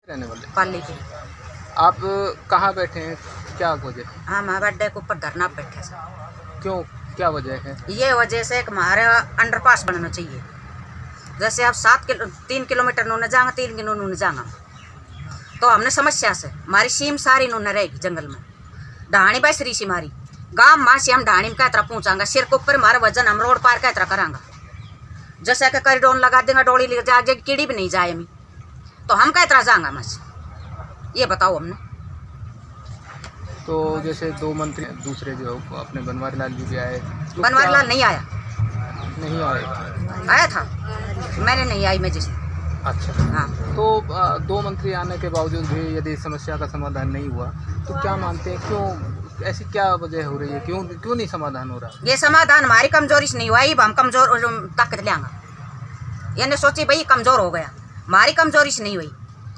रहने वाले पाली के। आप कहाँ बैठे हैं, क्या वजह? हम अड्डे के ऊपर धरना पे बैठे सर। क्यों, क्या वजह है? ये वजह से कि हमारा अंडरपास बनना चाहिए। जैसे आप 3 किलोमीटर नूने जाएंगे, 3 किलोमीटर नूने जाएंगा, तो हमने समस्या से हमारी सीम सारी नूने रहेगी जंगल में। ढाणी बाई सरी सी मारी गाँव माँ से हम ढाणी में कैतरा पहुँचाएंगे, सिर के ऊपर हमारा वजन हम रोड पार कैतरा करांगा। जैसे कि करीडोन लगा देंगे, डोली ले जाए, कीड़ी भी नहीं जाए हमें, तो हम कैतरा जाएंगे मस, ये बताओ हमने। तो जैसे 2 मंत्री दूसरे जो अपने बनवारी लाल जी भी आए, तो बनवारी लाल नहीं आया? नहीं आए? आया था, मैंने नहीं आई मैं जिस। अच्छा हाँ। तो 2 मंत्री आने के बावजूद भी यदि समस्या का समाधान नहीं हुआ तो क्या मानते हैं, क्यों ऐसी क्या वजह हो रही है, क्यों नहीं समाधान हो रहा? ये समाधान हमारी कमजोरी से नहीं हुआ, अब हम कमजोर ताकत ले आएंगे। यानी सोची भाई कमजोर हो गया, हमारी कमजोरी से नहीं हुई।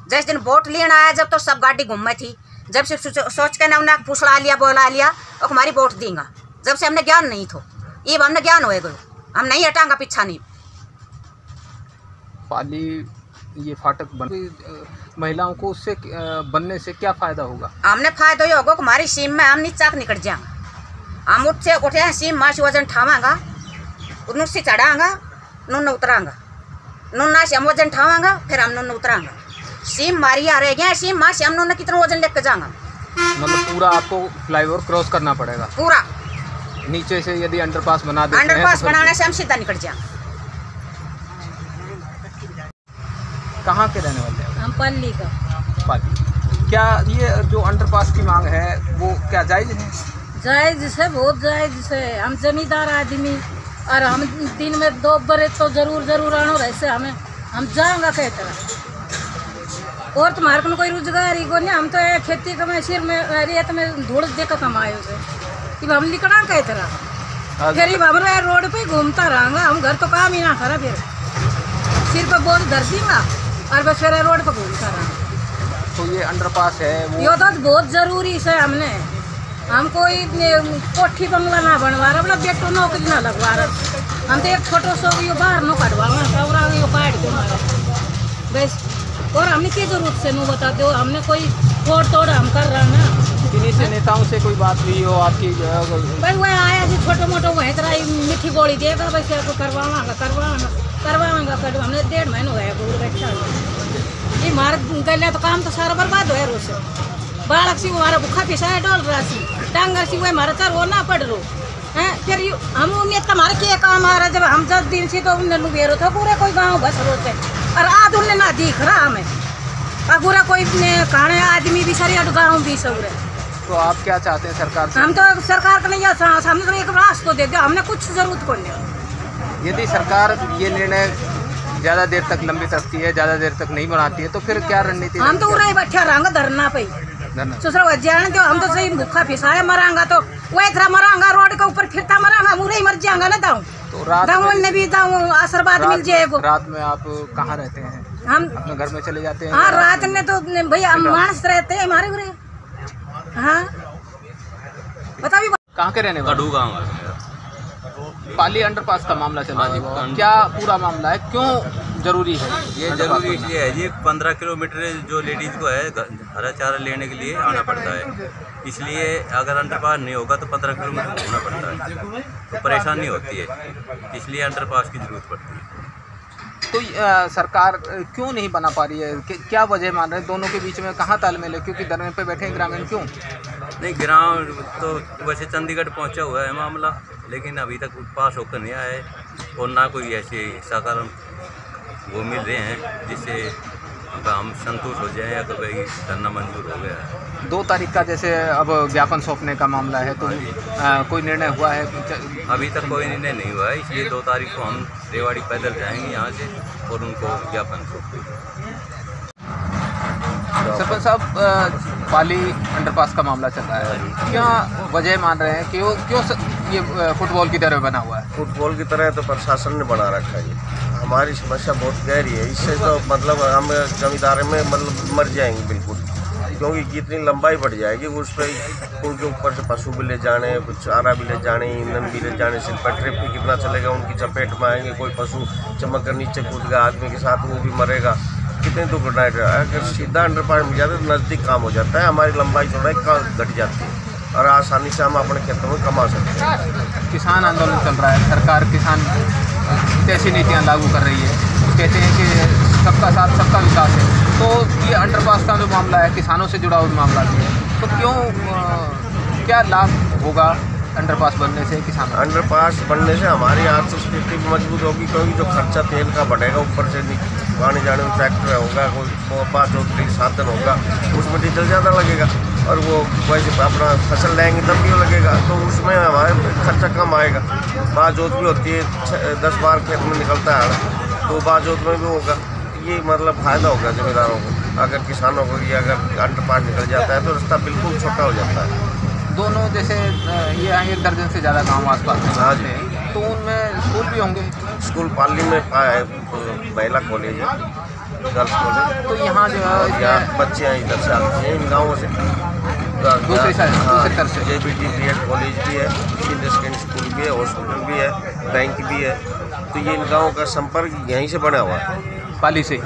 जिस दिन वोट लेना आया जब तो सब गाड़ी घूम थी, जब से सोच के ना उन्हें पूछड़ा लिया, बोला लिया और हमारी वोट देंगे। जब से हमने ज्ञान नहीं थो, ये हमने ज्ञान होए गो, हम नहीं हटाएंगे पीछा नहीं। पाली ये फाटक बन महिलाओं को उससे बनने से क्या फायदा होगा? हमने फायदा ये होगा कि हमारी सीम में हम नीचा निकट जाएंगे। हम उठे हैं सीम माँ से वजन ठावांगा, नुस्सी चढ़ाएंगा, नून उतरांगा, नूना से हम वजन ठावांगा, फिर हम नून उतरांगा। सीम मारी आ रह गया, सीम माँ से हम नून कितना वजन लेकर जाएंगा। मतलब पूरा आपको फ्लाईओवर क्रॉस करना पड़ेगा पूरा नीचे से? यदि अंडरपास बना देते हैं, अंडरपास बनाने से हम सीधा निकल जाएंगे। कहाँ के रहने वाले हैं? हम पाली का। पाली। क्या ये जो अंडरपास की मांग है वो क्या जायज़ है? जायज़ से, बहुत जायज़ से। हम जमींदार आदमी और हम दिन में 2 बरे तो जरूर आनो ऐसे हम जाएंगे कह तरह। और तुम्हारे को कोई रोजगार ही को नहीं, हम तो खेती का में सिर में रेत में धूल देकर कमाए उसे कि हम निकला कह तरह। फिर हमारे रोड पे घूमता रहेंगे, हम घर तो काम ही ना करा, फिर सिर पर बोझ धर दूंगा और बस फिर रोड पर घूमता रहा। तो ये अंडरपास है वो ये तो बहुत ज़रूरी है। हम कोई कोठी बंगला ना बनवा रहा, अपना बेटो नौकरी ना लगवा रहा, हम तो एक छोटो सो बाहर न कटवा काट दो बस। और हमने की जरूरत से नू बता दो, हमने कोई फोड़ तोड़ हम कर रहा ना। किन्हीं से नेताओं से कोई बात हुई हो आपकी? भाई वह आया जी छोटो मोटो वही तरह मीठी गोली देगा, वैसे आपको करवाऊंगा। हमने 1.5 महीना हुआ है बोल बैठा। ये मार गले तो काम तो सारा बर्बाद हो रोज से। बालक सी हमारा भूखा पिसाया डोल रहा सी, टांगर सी वह हमारा चार ना पड़ रो है। फिर हम उन्हें तुम्हारे क्या काम आ रहा, जब हम 10 दिन से तो उन्हें लुबेरो था पूरे कोई गाँव बस रोते और आज उन्हें ना दिख रहा हमें। अब पूरा कोई खाने आदमी भी सारे गाँव भी सब रहे। तो आप क्या चाहते हैं सरकार से? हम तो सरकार का नहीं, हमने तो एक रास्ता दे दिया, हमने कुछ जरूरत को नहीं। यदि सरकार ये निर्णय ज़्यादा देर तक लंबित रखती है, ज़्यादा देर तक नहीं बनाती है, तो फिर क्या रणनीति? हम तो उन्हें बैठा रहेंगे धरना पे, दूसरा जाने दो। हम तो सही भूखा पिसाया मरांगा, तो वही तरह मरांगा, रोड के ऊपर फिरता मरांगा, मुरे ही मर जाएंगा ना। दाऊं तो रात में भी दाऊं आशीर्वाद मिल जाएगा। रात में आप कहाँ रहते हैं? हम अपने घर में चले जाते हैं? हाँ, रात में तो भैया हम मानस रहते हैं हमारे उरे। हाँ बता भी। कहाँ के रहने वाले? गाँव है। पाली अंडरपास का मामला चल रहा है, क्या पूरा मामला है, क्यों जरूरी है? ये जरूरी इसलिए है जी, 15 किलोमीटर जो लेडीज़ को है हरा चारा लेने के लिए आना पड़ता है। इसलिए अगर अंडरपास नहीं होगा तो 15 किलोमीटर घूमना पड़ता है, तो परेशानी होती है, इसलिए अंडरपास की ज़रूरत पड़ती है। तो सरकार क्यों नहीं बना पा रही है, क्या वजह मान रहे हैं? दोनों के बीच में कहाँ तालमेल है? क्योंकि धरने पे बैठे हैं ग्रामीण, क्यों नहीं? ग्राम तो वैसे चंडीगढ़ पहुंचा हुआ है मामला, लेकिन अभी तक पास होकर नहीं आया है और ना कोई ऐसे साकार वो मिल रहे हैं जिससे हम संतुष्ट हो जाएं या कोई धरना मंजूर हो गया है। 2 तारीख का जैसे अब ज्ञापन सौंपने का मामला है, तो कोई निर्णय हुआ है? अभी तक कोई निर्णय नहीं हुआ है, इसलिए 2 तारीख को हम रेवाड़ी पैदल जाएंगे यहाँ से और उनको ज्ञापन सौंपेंगे। सरपंच साहब, पाली अंडरपास का मामला चल रहा है, क्या वजह मान रहे हैं कि वो क्यों ये फुटबॉल की तरह बना हुआ है? फुटबॉल की तरह तो प्रशासन ने बना रखा है। हमारी समस्या बहुत गहरी है, इससे तो मतलब हम जमींदारी में मतलब मर जाएंगे बिल्कुल, क्योंकि जितनी लंबाई बढ़ जाएगी उस पर उनके ऊपर से पशु भी ले जाने, कुछ चारा भी ले जाने, ईंधन भी ले जाने से ट्रैफिक कितना चलेगा, उनकी चपेट में आएंगे, कोई पशु चमक कर नीचे कूद गया आदमी के साथ वो भी मरेगा। कितनी दुर्घटनाएं, अगर सीधा अंडरपास मिल जाता है तो नज़दीक काम हो जाता है, हमारी लंबाई चौड़ाई घट जाती है और आसानी से हम अपने खेतों में कमा सकते हैं। किसान आंदोलन चल रहा है, सरकार किसान कैसी नीतियाँ लागू कर रही है, कहते हैं कि सबका साथ सबका विकास है, तो ये अंडरपास का जो मामला है किसानों से जुड़ा हुआ मामला भी है, तो क्यों क्या लाभ होगा अंडरपास बनने से किसानों? अंडरपास बनने से हमारी आर्थिक स्थिति मजबूत होगी, क्योंकि जो खर्चा तेल का बढ़ेगा, ऊपर से आने जाने में ट्रैक्टर होगा, कोई बात जोतने का साधन होगा, उसमें डीजल ज़्यादा लगेगा और वो वैसे अपना फसल लेंगे तब भी लगेगा, तो उसमें हमारे खर्चा कम आएगा। बात जोत भी होती है, 10 बार खेत में निकलता है, तो बात जोत में भी होगा। ये मतलब फ़ायदा होगा ज़मींदारों को, अगर किसानों को ये अगर अंडरपास निकल जाता है तो रास्ता बिल्कुल छोटा हो जाता है। दोनों जैसे ये 1 दर्जन से ज़्यादा गाँव आसपास में हैं, तो उनमें स्कूल भी होंगे? स्कूल पाली में महिला कॉलेज है, गर्ल्स कॉलेज, तो यहाँ जो है यहाँ बच्चे हैं इधर से आते हैं इन गाँवों से, दूसरी तरफ से JBT BEd कॉलेज भी है, सीनियर सेकेंडरी स्कूल भी है, हॉस्पिटल भी है, बैंक भी है, तो ये इन गाँवों का संपर्क यहीं से बना हुआ है, पाली से,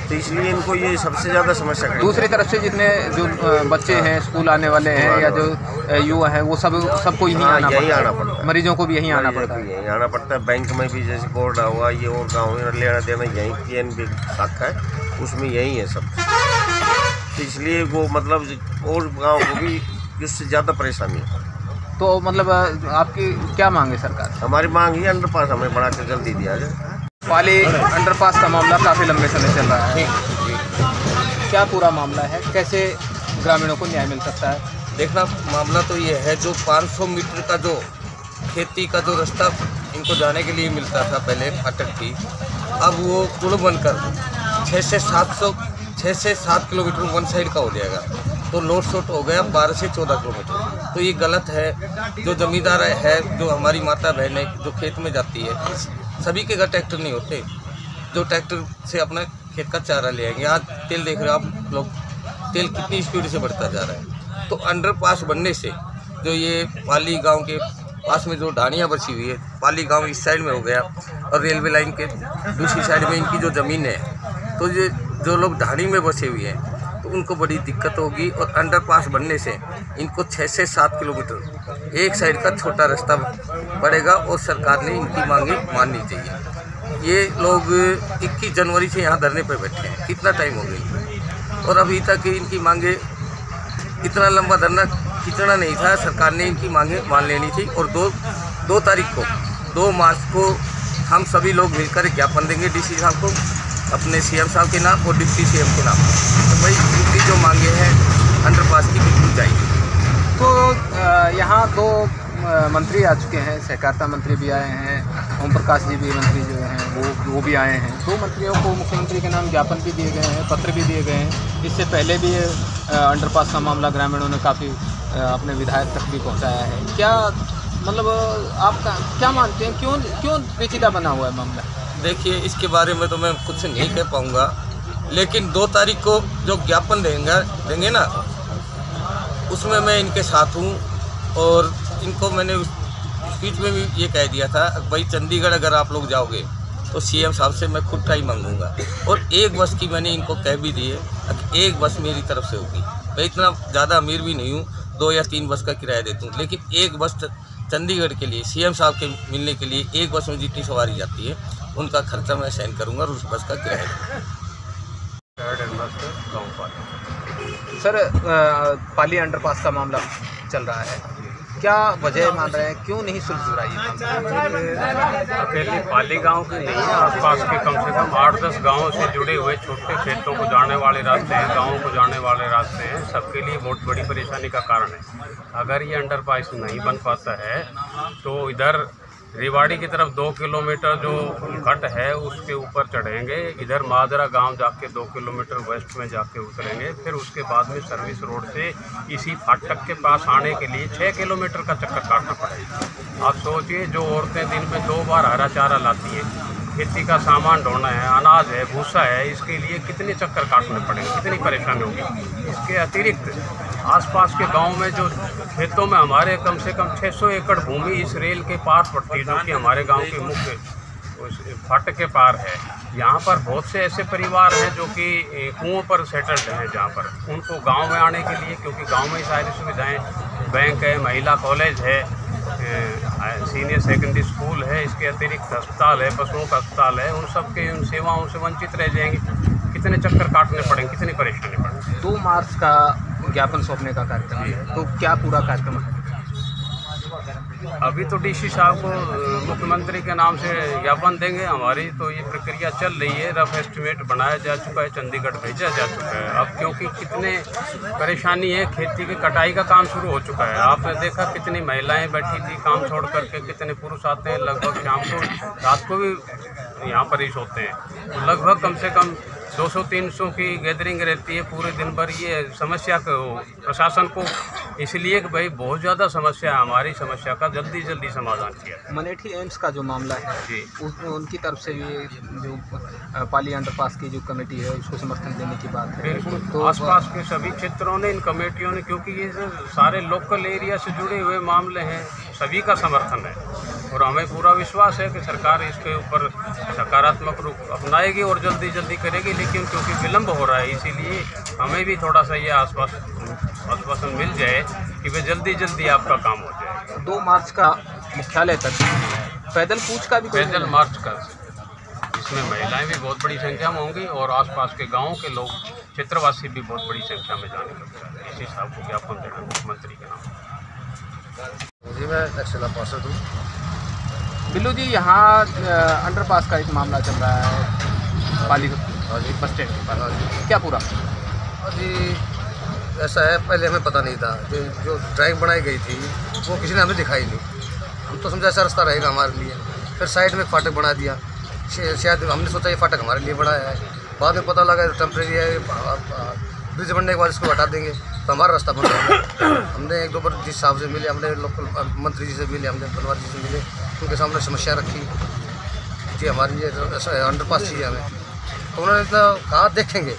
तो इसलिए इनको ये सबसे ज़्यादा समस्या है। दूसरी तरफ से जितने जो बच्चे हैं स्कूल आने वाले हैं या जो युवा हैं वो सबको यहीं आना पड़ता है, मरीजों को भी यहीं आना पड़ता है, यहीं आना पड़ता है। बैंक में भी जैसे बोर्ड हुआ, ये और गाँव में लेना देना यहीं PNB शाखा है, उसमें यही है सब, तो इसलिए वो मतलब और गाँव को भी इससे ज़्यादा परेशानी है। तो मतलब आपकी क्या मांग है सरकार? हमारी मांग ही अंडरपास हमें बना के जल्दी दिया जाए। पाली अंडरपास का मामला काफ़ी लंबे समय चल रहा है, क्या पूरा मामला है, कैसे ग्रामीणों को न्याय मिल सकता है? देखना मामला तो ये है, जो 500 मीटर का जो खेती का जो रास्ता इनको जाने के लिए मिलता था पहले फाटक थी, अब वो पुल बनकर 6 से 7 किलोमीटर वन साइड का हो जाएगा, तो लोड शॉट हो गया 12 से 14 किलोमीटर। तो ये गलत है। जो ज़मींदार है, जो हमारी माता बहनें जो खेत में जाती है, सभी के घर ट्रैक्टर नहीं होते, जो ट्रैक्टर से अपना खेत का चारा ले आएंगे। आज तेल देख रहे हो आप लोग, तेल कितनी स्पीड से बढ़ता जा रहा है। तो अंडरपास बनने से जो ये पाली गांव के पास में जो ढानियाँ बची हुई है, पाली गांव इस साइड में हो गया और रेलवे लाइन के दूसरी साइड में इनकी जो ज़मीन है, तो ये जो लोग ढानी में बसे हुए हैं तो उनको बड़ी दिक्कत होगी। और अंडरपास बनने से इनको 6 से 7 किलोमीटर एक साइड का छोटा रास्ता पड़ेगा और सरकार ने इनकी मांगे माननी चाहिए। ये लोग 21 जनवरी से यहाँ धरने पर बैठे हैं, कितना टाइम हो गया और अभी तक इनकी मांगे, इतना लंबा धरना खींचना नहीं था। सरकार ने इनकी मांगे मान लेनी थी और 2 तारीख को 2 मार्च को हम सभी लोग मिलकर ज्ञापन देंगे DC साहब को, अपने CM साहब के नाम और डिप्टी CM के नाम। तो भाई इनकी जो मांगे हैं अंडरपास की बिल्कुल चाहिए। तो यहाँ 2 मंत्री आ चुके हैं, सहकारिता मंत्री भी आए हैं, ओम प्रकाश जी भी मंत्री जो हैं वो भी आए हैं। 2 मंत्रियों को मुख्यमंत्री के नाम ज्ञापन भी दिए गए हैं, पत्र भी दिए गए हैं। इससे पहले भी अंडरपास का मामला ग्रामीणों ने काफ़ी अपने विधायक तक भी पहुँचाया है। क्या मतलब आपका क्या मानते हैं, क्यों पेचीदा बना हुआ है मामला? देखिए, इसके बारे में तो मैं कुछ नहीं कह पाऊँगा, लेकिन 2 तारीख को जो ज्ञापन देंगे ना, उसमें मैं इनके साथ हूँ। और इनको मैंने स्पीच में भी ये कह दिया था, भाई चंडीगढ़ अगर आप लोग जाओगे तो CM साहब से मैं खुद टाइम मांगूंगा। और 1 बस की मैंने इनको कह भी दी है, 1 बस मेरी तरफ से होगी। मैं इतना ज़्यादा अमीर भी नहीं हूँ, 2 या 3 बस का किराया देता हूँ, लेकिन 1 बस चंडीगढ़ के लिए CM साहब के मिलने के लिए 1 बस में जितनी सवारी जाती है उनका खर्चा मैं सहन करूँगा और उस बस का किराया दूँगा। सर, पाली अंडरपास का मामला चल रहा है, क्या वजह मान रहे हैं, क्यों नहीं सुलझ रहा है? अकेले पाली गांव की नहीं है, आसपास के कम से कम 8-10 गांवों से जुड़े हुए छोटे खेतों को जाने वाले रास्ते हैं, गांवों को जाने वाले रास्ते हैं, सबके लिए बहुत बड़ी परेशानी का कारण है। अगर ये अंडरपास नहीं बन पाता है तो इधर रेवाड़ी की तरफ 2 किलोमीटर जो घट है उसके ऊपर चढ़ेंगे, इधर मादरा गांव जाके 2 किलोमीटर वेस्ट में जाके उतरेंगे, फिर उसके बाद में सर्विस रोड से इसी फाटक के पास आने के लिए 6 किलोमीटर का चक्कर काटना पड़ेगा। आप सोचिए, जो औरतें दिन में 2 बार हरा चारा लाती हैं, खेती का सामान ढोना है, अनाज है, भूसा है, इसके लिए कितने चक्कर काटने पड़ेंगे, कितनी परेशानी होगी। इसके अतिरिक्त आसपास के गांव में जो खेतों में हमारे कम से कम 600 एकड़ भूमि इस रेल के पास पड़ती है, जो कि हमारे गांव के मुख्य उस फाटक के पार है। यहाँ पर बहुत से ऐसे परिवार हैं जो कि कुओं पर सेटल्ड हैं, जहाँ पर उनको गांव में आने के लिए, क्योंकि गांव में ही सारी सुविधाएं, बैंक है, महिला कॉलेज है, सीनियर सेकेंडरी स्कूल है, इसके अतिरिक्त अस्पताल है, पशुओं का अस्पताल है, उन सब के उन सेवाओं से वंचित रह जाएंगे। कितने चक्कर काटने पड़ेंगे, कितनी परेशानी पड़ेगी। 2 मार्च का ज्ञापन सौंपने का कार्यक्रम है, तो क्या पूरा कार्यक्रम है? अभी तो डीसी साहब को मुख्यमंत्री के नाम से ज्ञापन देंगे। हमारी तो ये प्रक्रिया चल रही है, रफ एस्टिमेट बनाया जा चुका है, चंडीगढ़ भेजा जा चुका है। अब क्योंकि कितने परेशानी है, खेती की कटाई का काम शुरू हो चुका है। आपने देखा कितनी महिलाएं बैठी थी काम छोड़ करके, कितने पुरुष आते हैं, लगभग शाम को रात को भी यहाँ पर ही सोते हैं। तो लगभग कम से कम 200-300 की गैदरिंग रहती है पूरे दिन भर। ये समस्या को प्रशासन को इसलिए कि भाई बहुत ज़्यादा समस्या है, हमारी समस्या का जल्दी समाधान किया। मनेठी एम्स का जो मामला है जी, उनकी तरफ से भी जो पाली अंडरपास की जो कमेटी है उसको समर्थन देने की बात है। बिल्कुल, तो आसपास के सभी क्षेत्रों ने, इन कमेटियों ने, क्योंकि ये सारे लोकल एरिया से जुड़े हुए मामले हैं, सभी का समर्थन है और हमें पूरा विश्वास है कि सरकार इसके ऊपर सकारात्मक रूप अपनाएगी और जल्दी करेगी। लेकिन क्योंकि विलम्ब हो रहा है, इसीलिए हमें भी थोड़ा सा ये आश्वासन मिल जाए कि वे जल्दी आपका काम हो जाए। 2 मार्च का मुख्यालय तक पैदल कूच का भी पैदल मार्च का, इसमें महिलाएं भी बहुत बड़ी संख्या में होंगी और आसपास के गांवों के लोग, क्षेत्रवासी भी बहुत बड़ी संख्या में जाने लगे। इसी साहब को ज्ञापन देना मुख्यमंत्री के नाम। जी मैं एक्सेला पार्षद हूँ। बिल्लू जी, यहाँ अंडरपास का एक मामला चल रहा है पाली बस स्टैंड के पास, क्या पूरा? जी ऐसा है, पहले हमें पता नहीं था। जो ड्राइंग बनाई गई थी वो किसी ने हमें दिखाई नहीं। हम तो समझा ऐसा रास्ता रहेगा हमारे लिए। फिर साइड में फाटक बना दिया, शायद हमने सोचा ये फाटक हमारे लिए बनाया है। बाद में पता लगा टेम्प्रेरी है, ब्रिज बनने के बाद इसको हटा देंगे तो हमारा रास्ता बन जाएगा। हमने 1-2 बार जिस साहब से मिले, हमने लोकल मंत्री जी से मिले, हमने बनवार जी से मिले, उनके सामने समस्या रखी जी हमारी ये अंडरपास चाहिए हमें। तो उन्होंने कहा देखेंगे।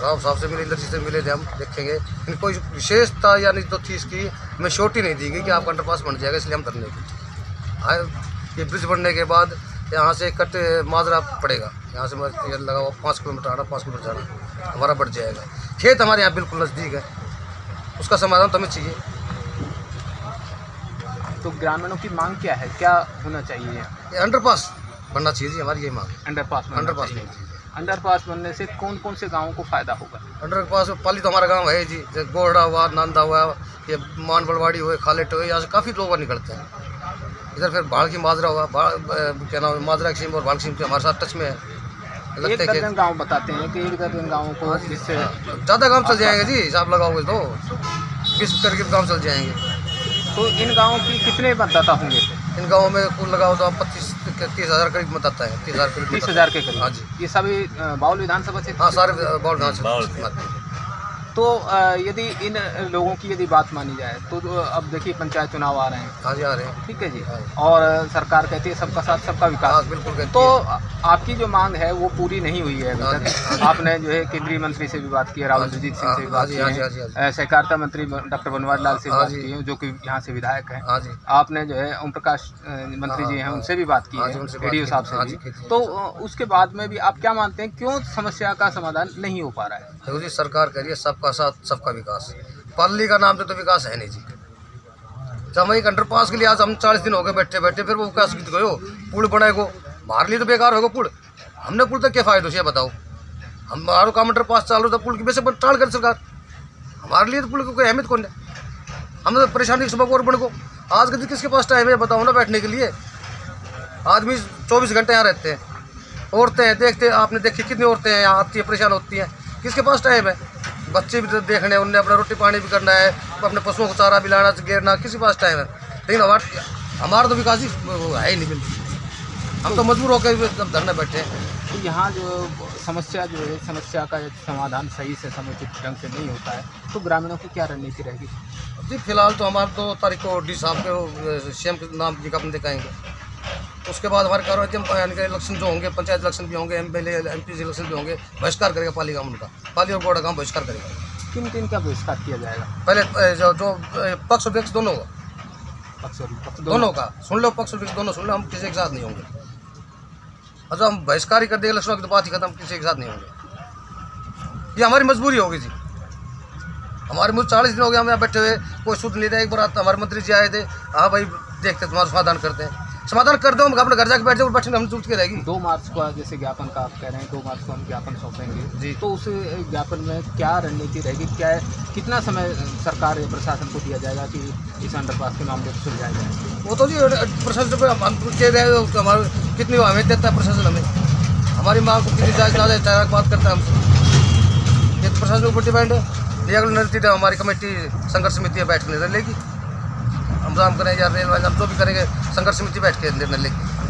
राव साहब से मिले, इंद्र जी से मिले थे, हम देखेंगे। लेकिन कोई विशेषता या नहीं तो थी इसकी, हमें श्योरिटी नहीं दी गई कि आपका अंडरपास बन जाएगा, इसलिए हम करने की। ये ब्रिज बनने के बाद यहाँ से कट माजरा पड़ेगा, यहाँ से लगा हुआ 5 किलोमीटर आना, 5 किलोमीटर जाना, हमारा बढ़ जाएगा। खेत हमारे यहाँ बिल्कुल नज़दीक है, उसका समाधान तो हमें चाहिए। तो ग्रामीणों की मांग क्या है, क्या होना चाहिए? ये अंडरपास बनना चाहिए जी, हमारी ये मांग। अंडरपास नहीं। अंडरपास बनने से कौन से गांवों को फ़ायदा होगा? अंडरपास पाली तो हमारा गांव है जी, गोरडा हुआ, नांदा हुआ, ये मान बड़वाड़ी हुए, खालेट हुए, यहाँ से काफ़ी लोग निकलते हैं। इधर फिर भाड़ की माजरा हुआ, क्या नाम है, माजरा की सीम और भाड़ की सीम के हमारे साथ टच में है। एक दर्जन गाँव बताते हैं कि 1 दर्जन गाँवों को जिससे ज़्यादा गाँव चल जाएंगे जी, हिसाब लगाओगे तो 20 करीब गाँव चल जाएंगे। तो इन गाँवों की कितने मतदाता होंगे? इन गाँवों में कुल लगाओ तो 25-30 हज़ार करीब मतदाता है। 30 हज़ार के करीब। हाँ जी। ये सभी बाउल विधानसभा से? हाँ, सारे बाउल विधानसभा। तो यदि इन लोगों की यदि बात मानी जाए तो अब देखिए पंचायत चुनाव आ रहे हैं। हाँ जी, आ रहे हैं। ठीक है जी। और सरकार कहती है सबका साथ सबका विकास। हाँ, बिल्कुल कहती है। तो आपकी जो मांग है वो पूरी नहीं हुई है अभी तक। आपने जो है केंद्रीय मंत्री से भी बात की है, राव इंद्रजीत सिंह से भी बात की है, सहकारिता मंत्री डॉक्टर बनवारी लाल से बात की है, जो कि यहाँ से विधायक हैं। आपने जो है ओम प्रकाश मंत्री जी हैं, उनसे भी बात की है, ADO साहब से भी। तो उसके बाद में भी आप क्या मानते हैं, क्यों समस्या का समाधान नहीं हो पा रहा है? देखो जी, सरकार कह रही है सबका साथ सबका विकास। पाली का नाम तो विकास है नहीं जी। जब हम एक अंडरपास के लिए आज हम 40 दिन हो गए बैठे फिर वो विकास गयो, पुल बनाएगो, हमारे लिए तो बेकार होगा पुल। हमने पुल तक क्या फायदा है बताओ? हमारा काम अंडरपास चालू था, पुल की वजह से टाल कर सरकार। हमारे लिए तो पुल की कोई अहमियत कौन है? हमने तो परेशानी के सबक और बन को। आज के किसके पास टाइम है बताओ ना बैठने के लिए? आदमी 24 घंटे यहाँ रहते हैं, औरतें हैं, देखते आपने देखी कितनी औरतें हैं यहाँ आती है, परेशान होती हैं। किसके पास टाइम है? बच्चे भी तो देखने, उनने अपना रोटी पानी भी करना है, अपने पशुओं को चारा भी लाना घेरना, किसी पास टाइम है? लेकिन हमारा तो विकास ही है ही नहीं बिल्कुल। हम तो मजबूर होकर धरने बैठे हैं। तो यहाँ जो समस्या है, समस्या का समाधान सही से समुचित ढंग से नहीं होता है, तो ग्रामीणों की क्या रणनीति रहेगी? जी फिलहाल तो हमारे 2 तारीख को डी साहब के CM के नाम की ज्ञापन दिखाएंगे। उसके बाद हमारे कार्रवाई यानी कि इलेक्शन जो होंगे, पंचायत इलेक्शन भी होंगे, MLA MP इलेक्शन भी होंगे, बहिष्कार करेगा पाली गाँव उनका, पाली और गोड़ा गाँव बहिष्कार करेगा। किन का बहिष्कार किया जाएगा? पहले जो पक्ष और विपक्ष दोनों का, पक्ष और विपक्ष दोनों का सुन लो, पक्ष और विपक्ष दोनों सुन लो, हम किसी के साथ नहीं होंगे। और जो हम बहिष्कार ही कर देंगे इलेक्शनों की तो बात ही खत्म, किसी के साथ नहीं होंगे। ये हमारी मजबूरी होगी जी, हमारे मुझे 40 दिन हो गए हम यहाँ बैठे हुए, कोई सुध नहीं रहा। एक बार हमारे मंत्री जी आए थे, हाँ भाई देखते तुम्हारा समाधान करते हैं, समाधान कर दो, हम अपने घर जाके बैठ जाओ, बैठने हम जुट के रहेगी। 2 मार्च को जैसे ज्ञापन का आप कह रहे हैं, 2 मार्च को हम ज्ञापन सौंपेंगे जी। तो उस ज्ञापन में क्या रणनीति रहेगी, क्या कितना समय सरकार या प्रशासन को दिया जाएगा कि इस अंडरपास के मामले को सुलझाया जाए? वो तो जी प्रशासन पे हम कह रहे हैं, हमारे कितनी अहमियत देता है प्रशासन हमें, हमारी मांग को कितनी ज़्यादा बात करता है हमसे, ये तो प्रशासन के ऊपर डिपेंड है। ये अगली रणनीति तो हमारी कमेटी संघर्ष समिति बैठ के निर्णय लेगी, हम काम करें या रेल वाले हम जो भी करेंगे संघर्ष समिति बैठ के निर्णय लेगी।